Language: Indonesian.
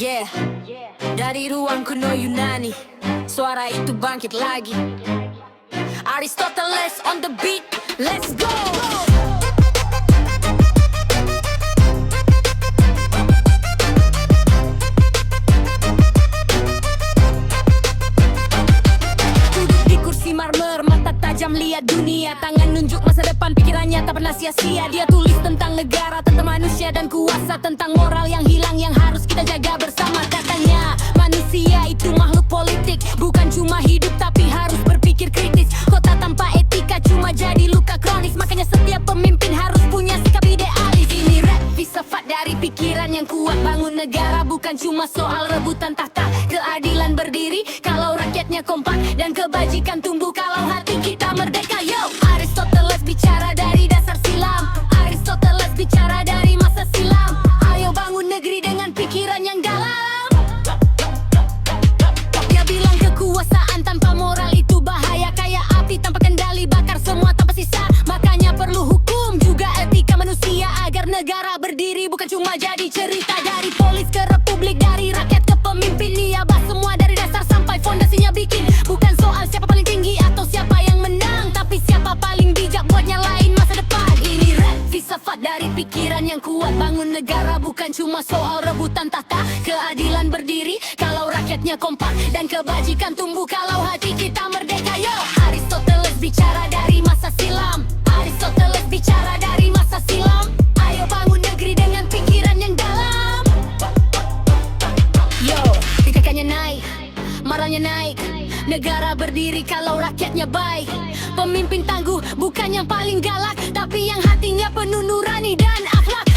Yeah, dari ruang kuno Yunani, suara itu bangkit lagi. Aristoteles on the beat, let's go! Duduk di kursi marmer, mata tajam lihat dunia, tangan nunjuk masa depan, pikirannya tak pernah sia-sia. Dia tulis tentang negara, tentang manusia dan kuasa, tentang moral yang hilang yang harus kita jaga bersama. Katanya manusia itu makhluk politik, bukan cuma hidup tapi harus berpikir kritis. Kota tanpa etika cuma jadi luka kronis, makanya setiap pemimpin harus punya sikap idealis. Ini rap filsafat dari pikiran yang kuat, bangun negara bukan cuma soal rebutan tahta. Keadilan berdiri kalau rakyatnya kompak, dan kebajikan tumbuh kalau hati kita merdeka. Yo, Aristoteles bicara dari dasar silam, Aristoteles bicara dari masa silam. Ayo bangun negeri dengan pikiran yang dalam. Dia bilang kekuasaan tanpa moral itu bahaya, kayak api tanpa kendali, bakar semua tanpa sisa. Makanya perlu hukum juga etika manusia, agar negara berdiri bukan cuma jadi cerita. Dari polis ke republik, dari rakyat ke pemimpin, dia bahas semua dari dasar sampai fondasinya bikin. Bukan soal siapa paling tinggi atau siapa yang menang, tapi siapa paling bijak buat nyalain masa depan. Ini rap filsafat dari pikiran yang kuat, bangun negara bukan cuma soal rebutan tahta. Keadilan berdiri kalau rakyatnya kompak, dan kebajikan tumbuh kalau hati kita merdeka. Yo, Aristoteles bicara dari masa silam, Aristoteles bicara dari masa silam. Ayo bangun negeri dengan pikiran yang dalam. Yo, tingkatannya naik, moralnya naik, negara berdiri kalau rakyatnya baik. Pemimpin tangguh bukan yang paling galak, tapi yang hatinya penuh nurani dan akhlak.